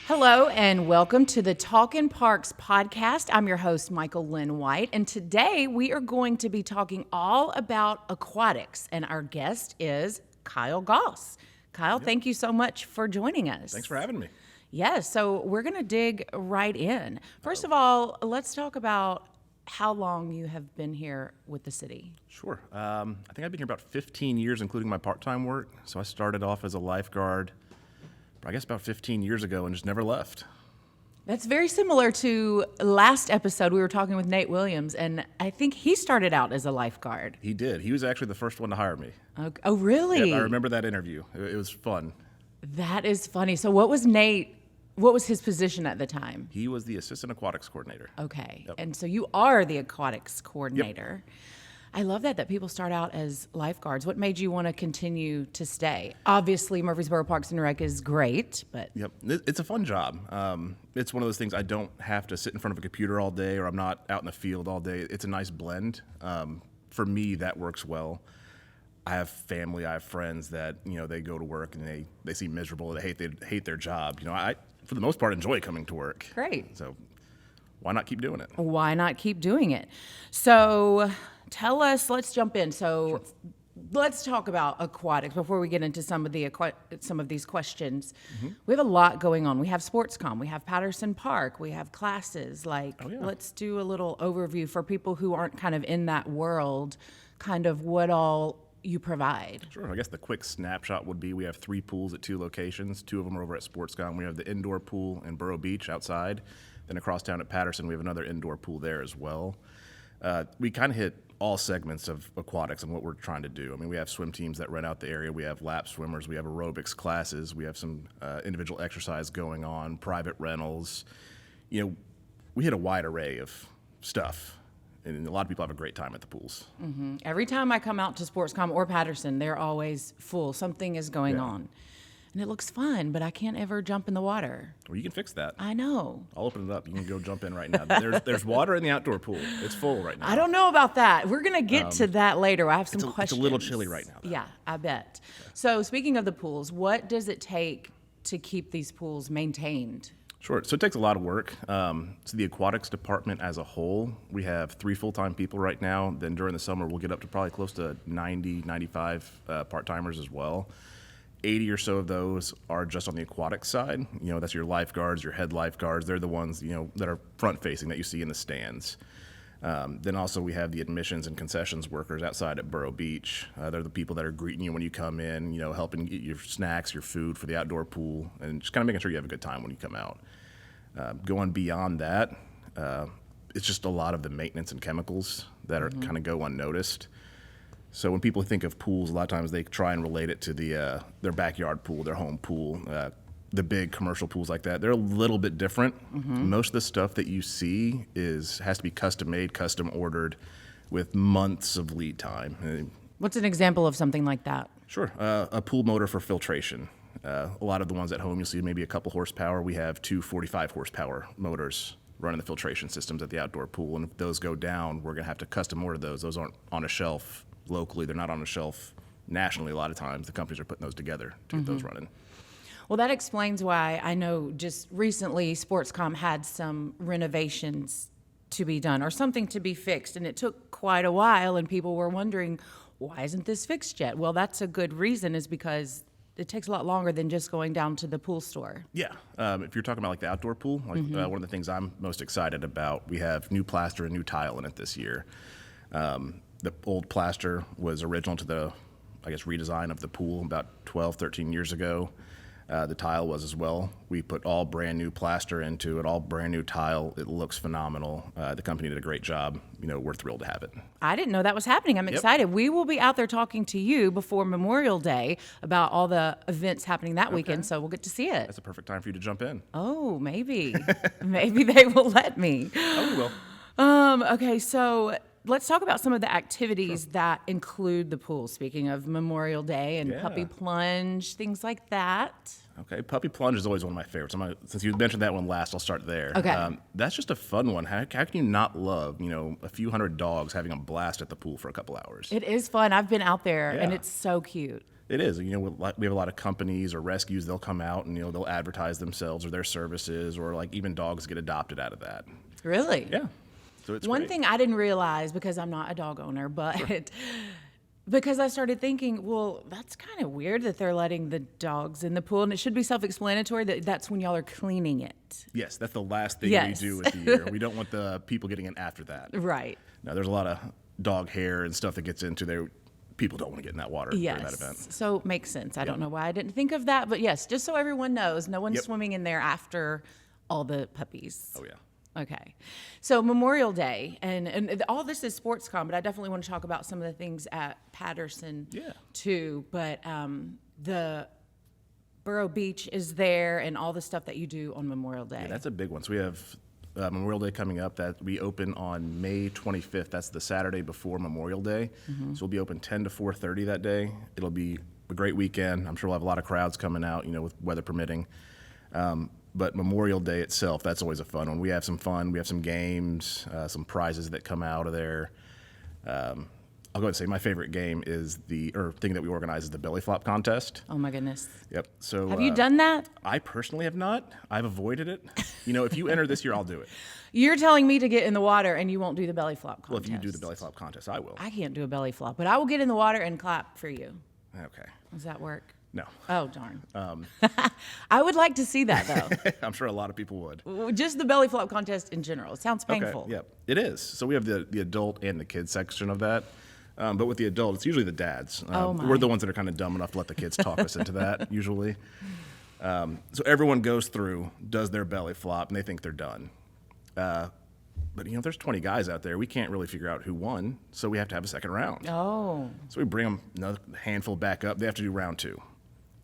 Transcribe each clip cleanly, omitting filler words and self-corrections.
Hello and welcome to the Talkin Parks podcast. I'm your host, Michael Lynn White, and today we are going to be talking all about aquatics, and our guest is Kyle Goss. Kyle, thank you so much for joining us. Thanks for having me. Yes, so we're going to dig right in. First of all, let's talk about how long you have been here with the city. Sure. I think I've been here about 15 years, including my part-time work. So I started off as a lifeguard, I guess about 15 years ago, and just never left. That's very similar to last episode. We were talking with Nate Williams, and I think he started out as a lifeguard. He did. He was actually the first one to hire me. Okay. Oh, really? Yep, I remember that interview. It was fun. That is funny. So what was his position at the time? He was the assistant aquatics coordinator. Okay. Yep. And so you are the aquatics coordinator. Yep. I love that people start out as lifeguards. What made you want to continue to stay? Obviously, Murfreesboro Parks and Rec is great, but... Yep. It's a fun job. It's one of those things I don't have to sit in front of a computer all day, or I'm not out in the field all day. It's a nice blend. For me, that works well. I have family, I have friends that, they go to work and they seem miserable, they hate their job. I, for the most part, enjoy coming to work. Great. So why not keep doing it? Why not keep doing it? So tell us, let's jump in. So let's talk about aquatics before we get into some of these questions. Mm-hmm. We have a lot going on. We have SportsCom, we have Patterson Park, we have classes. Let's do a little overview for people who aren't kind of in that world, kind of what all you provide. Sure. I guess the quick snapshot would be we have 3 pools at 2 locations. 2 of them are over at SportsCom. We have the indoor pool in Boro Beach outside. Then across town at Patterson, we have another indoor pool there as well. We kind of hit all segments of aquatics and what we're trying to do. I mean, we have swim teams that rent out the area. We have lap swimmers. We have aerobics classes. We have some individual exercise going on, private rentals. We hit a wide array of stuff. And a lot of people have a great time at the pools. Mm-hmm. Every time I come out to SportsCom or Patterson, they're always full. Something is going on. And it looks fun, but I can't ever jump in the water. Well, you can fix that. I know. I'll open it up. You can go jump in right now. There's water in the outdoor pool. It's full right now. I don't know about that. We're going to get to that later. I have some questions. It's a little chilly right now, though. Yeah, I bet. So speaking of the pools, what does it take to keep these pools maintained? Sure. So it takes a lot of work. So the aquatics department as a whole, we have 3 full-time people right now. Then during the summer, we'll get up to probably close to 90, 95 part-timers as well. 80 or so of those are just on the aquatics side. That's your lifeguards, your head lifeguards. They're the ones, that are front-facing that you see in the stands. Then also we have the admissions and concessions workers outside at Boro Beach. They're the people that are greeting you when you come in, helping get your snacks, your food for the outdoor pool, and just kind of making sure you have a good time when you come out. Going beyond that, it's just a lot of the maintenance and chemicals that are kind of go unnoticed. So when people think of pools, a lot of times they try and relate it to their backyard pool, their home pool. The big commercial pools like that, they're a little bit different. Mm-hmm. Most of the stuff that you see has to be custom made, custom ordered, with months of lead time. What's an example of something like that? Sure. A pool motor for filtration. A lot of the ones at home, you'll see maybe a couple horsepower. We have 2 45 horsepower motors running the filtration systems at the outdoor pool. And if those go down, we're going to have to custom order those. Those aren't on a shelf locally. They're not on a shelf nationally. A lot of times the companies are putting those together to get those running. Well, that explains why I know just recently SportsCom had some renovations to be done or something to be fixed, and it took quite a while, and people were wondering, why isn't this fixed yet? Well, that's a good reason, is because it takes a lot longer than just going down to the pool store. Yeah. If you're talking about like the outdoor pool, one of the things I'm most excited about, we have new plaster and new tile in it this year. The old plaster was original to the, redesign of the pool about 12, 13 years ago. The tile was as well. We put all brand new plaster into it, all brand new tile. It looks phenomenal. The company did a great job. We're thrilled to have it. I didn't know that was happening. I'm excited. We will be out there talking to you before Memorial Day about all the events happening that weekend, so we'll get to see it. That's a perfect time for you to jump in. Oh, maybe. Maybe they will let me. Oh, we will. Okay, so let's talk about some of the activities that include the pool. Speaking of Memorial Day and puppy plunge, things like that. Okay, puppy plunge is always one of my favorites. Since you mentioned that one last, I'll start there. Okay. That's just a fun one. How can you not love, a few hundred dogs having a blast at the pool for a couple hours? It is fun. I've been out there, and it's so cute. It is. We have a lot of companies or rescues. They'll come out and they'll advertise themselves or their services, or like even dogs get adopted out of that. Really? Yeah. So it's One great. thing I didn't realize, because I'm not a dog owner, but because I started thinking, well, that's kind of weird that they're letting the dogs in the pool, and it should be self-explanatory that that's when y'all are cleaning it. Yes, that's the last thing Yes. we do with the year. We don't want the people getting in after that. Right. Now, there's a lot of dog hair and stuff that gets into there. People don't want to get in that water during that Yes. event. So makes sense. I don't know why I didn't think of that, but yes, just so everyone knows, no one's Yep. swimming in there after all the puppies. Oh, yeah. Okay. So Memorial Day, and all this is SportsCom, but I definitely want to talk about some of the things at Patterson Yeah. too. But the Boro Beach is there, and all the stuff that you do on Memorial Day. Yeah, that's a big one. So we have Memorial Day coming up. That we open on May 25th. That's the Saturday before Memorial Day. So we'll be open 10 to 4:30 that day. It'll be a great weekend. I'm sure we'll have a lot of crowds coming out, with weather permitting. But Memorial Day itself, that's always a fun one. We have some fun. We have some games, some prizes that come out of there. I'll go ahead and say my favorite game is thing that we organize is the belly flop contest. Oh my goodness. Yep. So Have you done that? I personally have not. I've avoided it. If you enter this year, I'll do it. You're telling me to get in the water and you won't do the belly flop contest. Well, if you do the belly flop contest, I will. I can't do a belly flop, but I will get in the water and clap for you. Okay. Does that work? No. Oh, darn. I would like to see that, though. I'm sure a lot of people would. Just the belly flop contest in general. It sounds painful. Okay. Yep. It is. So we have the adult and the kids section of that. But with the adult, it's usually the dads. Oh, my. We're the ones that are kind of dumb enough to let the kids talk us into that, usually. So everyone goes through, does their belly flop, and they think they're done. But, there's 20 guys out there. We can't really figure out who won, so we have to have a second round. Oh. So we bring them another handful back up. They have to do round 2.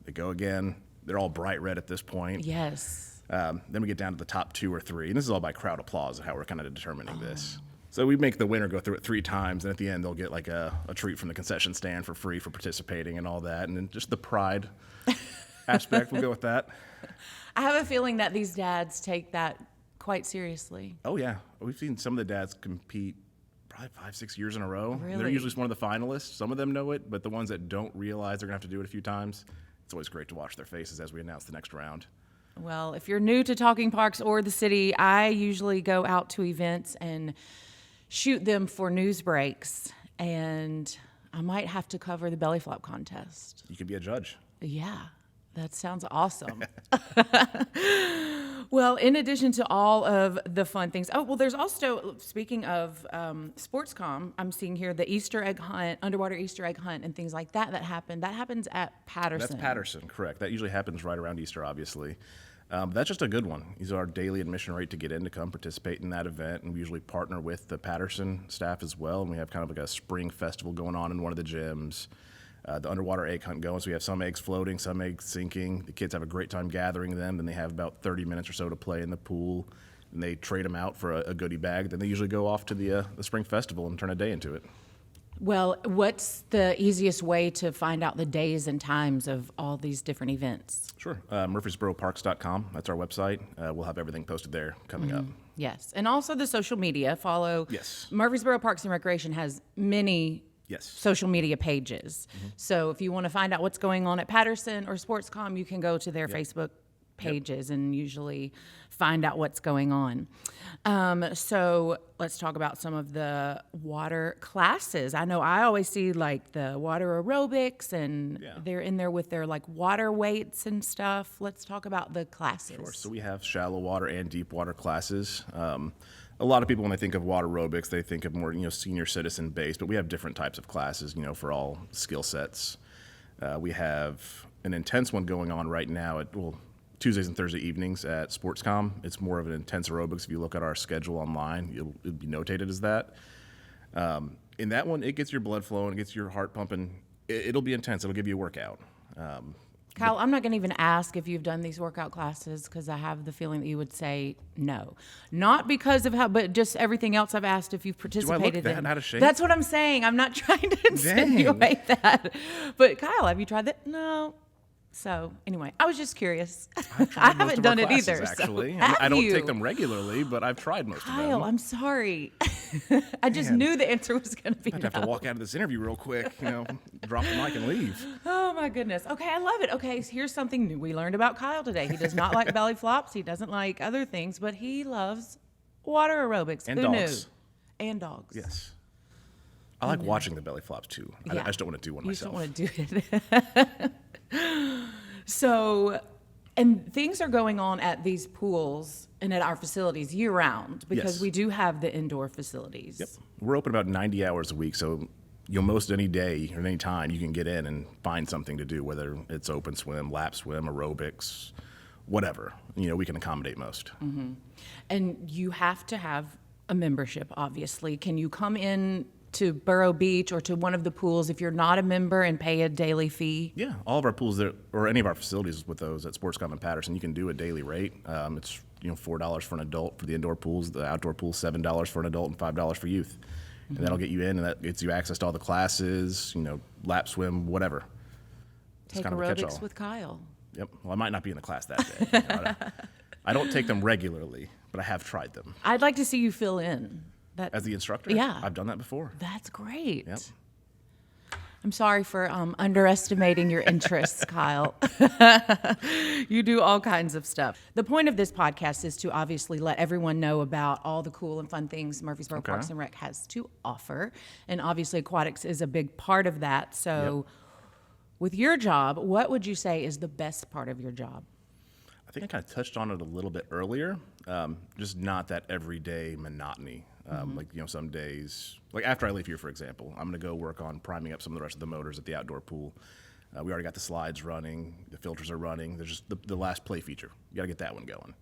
They go again. They're all bright red at this point. Yes. Then we get down to the top 2 or 3, and this is all by crowd applause, how we're kind of determining this. So we make the winner go through it 3 times, and at the end they'll get like a treat from the concession stand for free for participating and all that, and then just the pride aspect, we'll go with that. I have a feeling that these dads take that quite seriously. Oh yeah, we've seen some of the dads compete probably 5-6 years in a row. They're Really? usually one of the finalists. Some of them know it, but the ones that don't realize they're gonna have to do it a few times, it's always great to watch their faces as we announce the next round. Well, if you're new to Talking Parks or the city, I usually go out to events and shoot them for news breaks, and I might have to cover the belly flop contest. You could be a judge. Yeah, that sounds awesome. Well, in addition to all of the fun things, there's also, speaking of SportsCom, I'm seeing here the Easter egg hunt, underwater Easter egg hunt, and things like that happen. That happens at Patterson. That's Patterson, correct. That usually happens right around Easter, obviously. That's just a good one. These are our daily admission rate to get in to come participate in that event, and we usually partner with the Patterson staff as well, and we have kind of like a spring festival going on in one of the gyms. The underwater egg hunt going, so we have some eggs floating, some eggs sinking. The kids have a great time gathering them. Then they have about 30 minutes or so to play in the pool, and they trade them out for a goodie bag. Then they usually go off to the spring festival and turn a day into it. Well, what's the easiest way to find out the days and times of all these different events? Sure. Murfreesboroparks.com. That's our website. We'll have everything posted there coming up. Yes, and also the social media. Follow. Yes. Murfreesboro Parks and Recreation has many Yes. social media pages. So if you want to find out what's going on at Patterson or SportsCom, you can go to their Facebook pages and usually find out what's going on. So let's talk about some of the water classes. I know I always see like the water aerobics, and they're in there with their like water weights and stuff. Let's talk about the classes. Sure. So we have shallow water and deep water classes. A lot of people, when they think of water aerobics, they think of more, senior citizen based, but we have different types of classes, for all skill sets. We have an intense one going on right now at, Tuesdays and Thursday evenings at SportsCom. It's more of an intense aerobics. If you look at our schedule online, it'll be notated as that. In that one, it gets your blood flowing, it gets your heart pumping. It'll be intense. It'll give you a workout. Kyle, I'm not going to even ask if you've done these workout classes because I have the feeling that you would say no. Not because of but just everything else I've asked if you've participated in. Out of shape? That's what I'm saying. I'm not trying to insinuate that. But Kyle, have you tried that? No. So anyway, I was just curious. I haven't done it either. Actually, So I don't you? take them regularly, but I've tried most of them. Kyle, I'm sorry. I just Man. knew the answer was going to be I'd have to no. walk out of this interview real quick, drop the mic and leave. Oh my goodness. Okay, I love it. Okay, so here's something new we learned about Kyle today. He does not like belly flops. He doesn't like other things, but he loves water aerobics. And Who dogs. knew? And dogs. Yes. I like watching the belly flops too. I Yeah. just don't want to do one You just myself. don't want to do it. So, and things are going on at these pools and at our facilities year round because Yes. we do have the indoor facilities. Yep. We're open about 90 hours a week, so most any day or any time you can get in and find something to do, whether it's open swim, lap swim, aerobics, whatever. We can accommodate most. And you have to have a membership, obviously. Can you come in to Boro Beach or to one of the pools if you're not a member and pay a daily fee? Yeah, all of our pools or any of our facilities with those at Sportscom and Patterson, you can do a daily rate. It's $4 for an adult for the indoor pools. The outdoor pool $7 for an adult and $5 for youth. And that'll get you in, and that gets you access to all the classes. Lap swim, whatever. It's Take kind of a aerobics catch-all. with Kyle. Yep. Well, I might not be in the class that day. I don't take them regularly, but I have tried them. I'd like to see you fill in. As the instructor? Yeah. I've done that before. That's great. Yep. I'm sorry for underestimating your interests, Kyle. You do all kinds of stuff. The point of this podcast is to obviously let everyone know about all the cool and fun things Murfreesboro Okay. Parks and Rec has to offer. And obviously aquatics is a big part of that. So with your job, what would you say is the best part of your job? I think I kind of touched on it a little bit earlier. Just not that everyday monotony. Some days, like after I leave here, for example, I'm going to go work on priming up some of the rest of the motors at the outdoor pool. We already got the slides running, the filters are running. There's just the last play feature. You got to get that one going.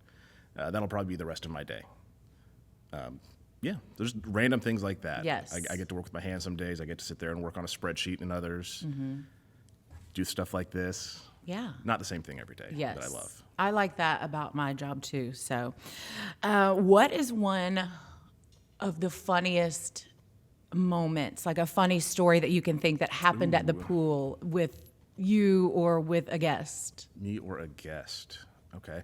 That'll probably be the rest of my day. There's random things like that. Yes. I get to work with my hands some days. I get to sit there and work on a spreadsheet and others. Do stuff like this. Yeah. Not the same thing every day Yes. that I love. I like that about my job too. So, what is one of the funniest moments, like a funny story that you can think that happened at the pool with you or with a guest? Me or a guest. Okay.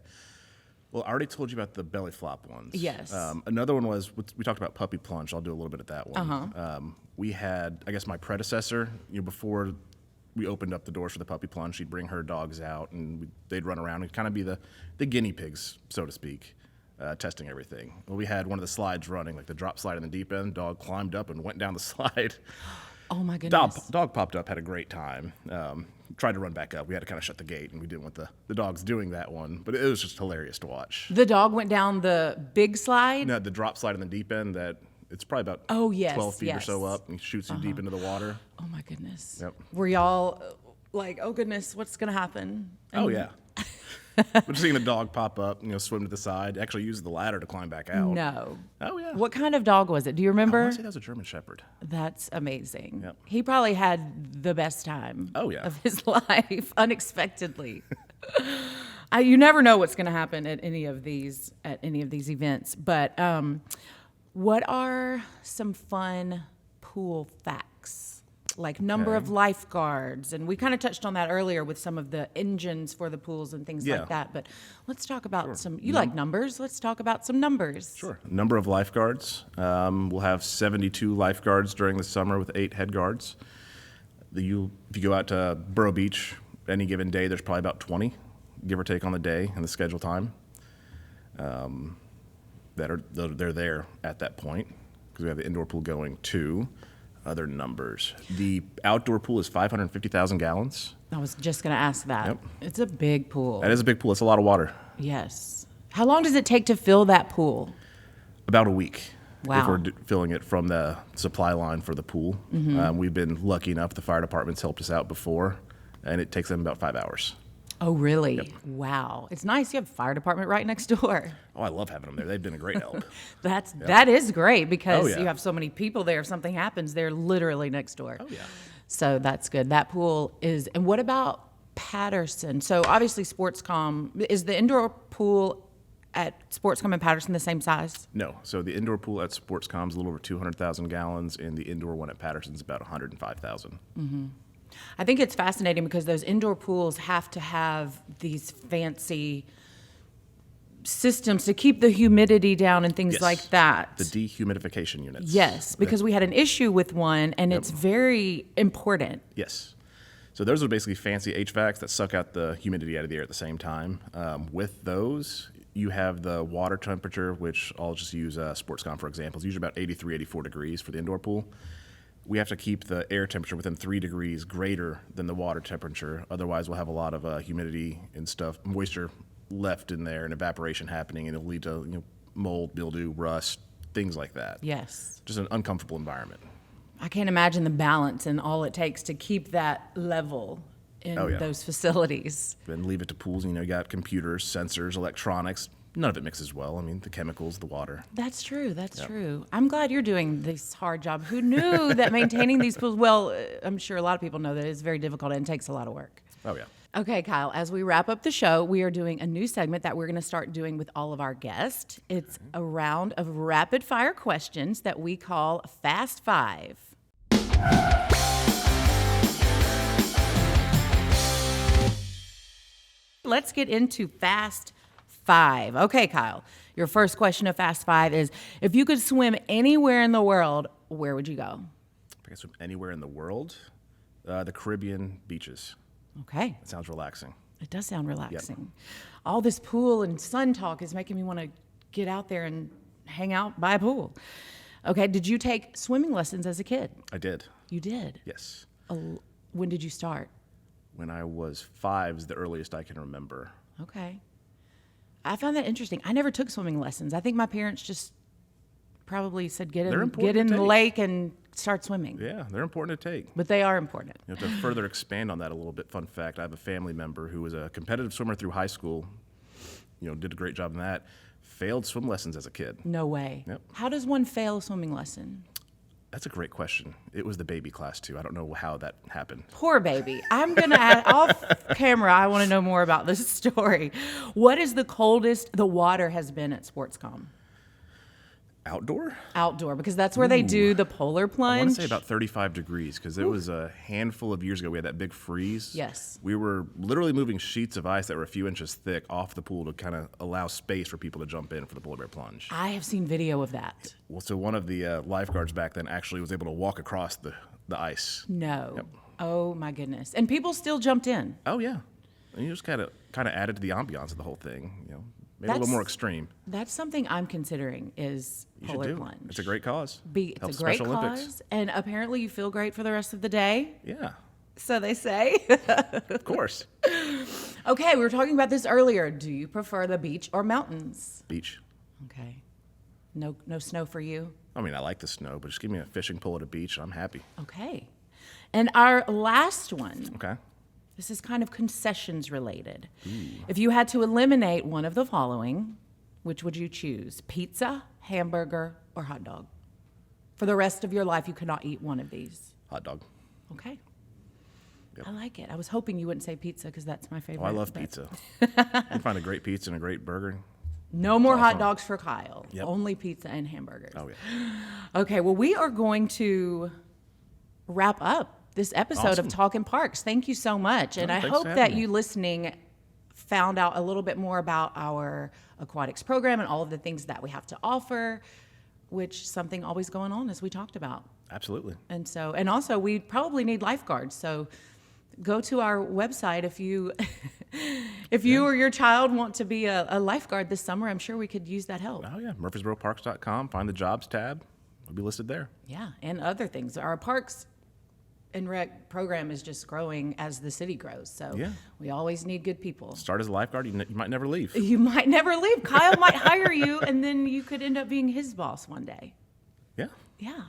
Well, I already told you about the belly flop ones. Yes. Another one was, we talked about puppy plunge. I'll do a little bit of that one. Uh-huh. We had, I guess my predecessor, before we opened up the doors for the puppy plunge, she'd bring her dogs out and they'd run around and kind of be the guinea pigs, so to speak. Testing everything. Well, we had one of the slides running, like the drop slide in the deep end. Dog climbed up and went down the slide. Oh my goodness. Dog popped up, had a great time. Tried to run back up. We had to kind of shut the gate, and we didn't want the dogs doing that one. But it was just hilarious to watch. The dog went down the big slide? No, the drop slide in the deep end, it's probably about Oh, yes, 12 feet or yes. so up, and shoots you deep into the water. Oh my goodness. Yep. Were y'all like, oh goodness, what's going to happen? Oh, yeah. But seeing the dog pop up, swim to the side, actually use the ladder to climb back out. No. Oh, yeah. What kind of dog was it? Do you I remember? want to say that was a German Shepherd. That's amazing. Yep. He probably had the best time Oh, yeah. of his life, unexpectedly. You never know what's going to happen at any of these events. But what are some fun pool facts? Like number Okay. of lifeguards, and we kind of touched on that earlier with some of the engines for the pools and things Yeah. like that. But let's talk about some. You like numbers? Let's talk about some numbers. Sure. Number of lifeguards. We'll have 72 lifeguards during the summer with 8 head guards. If you go out to Boro Beach, any given day, there's probably about 20, give or take on the day and the schedule time, they're there at that point because we have the indoor pool going too. Other numbers. The outdoor pool is 550,000 gallons. I was just going to ask that. Yep. It's a big pool. That is a big pool. It's a lot of water. Yes. How long does it take to fill that pool? About a week. Wow. If we're filling it from the supply line for the pool. We've been lucky enough, the fire department's helped us out before, and it takes them about 5 hours. Oh, really? Wow. It's nice. You have a fire department right next door. Oh, I love having them there. They've been a great help. That is great because Oh, yeah. you have so many people there. If something happens, they're literally next door. Oh, yeah. So that's good. That pool is. And what about Patterson? So obviously, Sportscom is the indoor pool at Sportscom and Patterson the same size? No. So the indoor pool at Sportscom is a little over 200,000 gallons, and the indoor one at Patterson's about 105,000. I think it's fascinating because those indoor pools have to have these fancy systems to keep the humidity down and things Yes. like that. The dehumidification units. Yes, because we had an issue with one, and it's very important. Yes. So those are basically fancy HVACs that suck out the humidity out of the air at the same time. With those, you have the water temperature, which I'll just use SportsCom for example. It's usually about 83, 84 degrees for the indoor pool. We have to keep the air temperature within 3 degrees greater than the water temperature. Otherwise, we'll have a lot of humidity and stuff, moisture left in there and evaporation happening, and it'll lead to mold, mildew, rust, things like that. Yes. Just an uncomfortable environment. I can't imagine the balance and all it takes to keep that level in those facilities. Then leave it to pools. You got computers, sensors, electronics. None of it mixes well. I mean, the chemicals, the water. That's true. That's true. I'm glad you're doing this hard job. Who knew that maintaining these pools? Well, I'm sure a lot of people know that it's very difficult and takes a lot of work. Oh, yeah. Okay, Kyle, as we wrap up the show, we are doing a new segment that we're going to start doing with all of our guests. It's a round of rapid fire questions that we call Fast Five. Let's get into Fast Five. Okay, Kyle, your first question of Fast Five is, if you could swim anywhere in the world, where would you go? If I could swim anywhere in the world, the Caribbean beaches. Okay. It sounds relaxing. It does sound relaxing. All this pool and sun talk is making me want to get out there and hang out by a pool. Okay, did you take swimming lessons as a kid? I did. You did? Yes. When did you start? When I was 5 is the earliest I can remember. Okay. I found that interesting. I never took swimming lessons. I think my parents just probably said, get in the lake and start swimming. Yeah, they're important to take. But they are important. To further expand on that a little bit, fun fact, I have a family member who was a competitive swimmer through high school, did a great job in that, failed swim lessons as a kid. No way. Yep. How does one fail a swimming lesson? That's a great question. It was the baby class, too. I don't know how that happened. Poor baby. I'm going to ask, off camera, I want to know more about this story. What is the coldest the water has been at SportsCom? Outdoor? Outdoor, because that's where they do the polar plunge. I want to say about 35 degrees, because it was a handful of years ago. We had that big freeze. Yes. We were literally moving sheets of ice that were a few inches thick off the pool to kind of allow space for people to jump in for the polar bear plunge. I have seen video of that. Well, so one of the lifeguards back then actually was able to walk across the ice. No. Yep. Oh, my goodness. And people still jumped in. Oh, yeah. And you just kind of added to the ambiance of the whole thing, Made it a little more extreme. That's something I'm considering is polar plunge. It's a great cause. It's Helps a great Special cause, Olympics. and apparently you feel great for the rest of the day. Yeah, So they say. of course. Okay, we were talking about this earlier. Do you prefer the beach or mountains? Beach. Okay. No snow for you? I mean, I like the snow, but just give me a fishing pole at a beach, and I'm happy. Okay. And our last one. Okay. This is kind of concessions related. If you had to eliminate one of the following, which would you choose? Pizza, hamburger, or hot dog? For the rest of your life, you cannot eat one of these. Hot dog. Okay. Yep. I like it. I was hoping you wouldn't say pizza because that's my favorite. Oh, I love pizza. You can find a great pizza and a great burger. No more hot dogs for Kyle. Yep. Only pizza and hamburgers. Oh, yeah. Okay, well, we are going to wrap up this episode of Talkin Parks. Thank you so much. And I hope that you listening found out a little bit more about our aquatics program and all of the things that we have to offer, which something always going on, as we talked about. Absolutely. And also we probably need lifeguards. So go to our website if you or your child want to be a lifeguard this summer. I'm sure we could use that help. Oh, yeah. Murfreesboroparks.com. Find the jobs tab. It'll be listed there. Yeah, and other things. Our parks and rec program is just growing as the city grows. So we always need good people. Start as a lifeguard. You might never leave. You might never leave. Kyle might hire you, and then you could end up being his boss one day. Yeah. Yeah.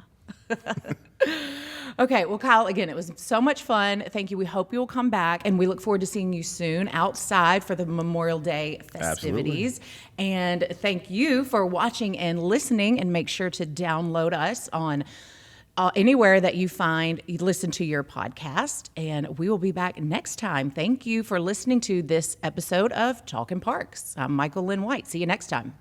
Okay, well, Kyle, again, it was so much fun. Thank you. We hope you'll come back, and we look forward to seeing you soon outside for the Memorial Day festivities. Absolutely. And thank you for watching and listening, and make sure to download us on anywhere that you listen to your podcast, and we will be back next time. Thank you for listening to this episode of Talkin Parks. I'm Michael Lynn White. See you next time.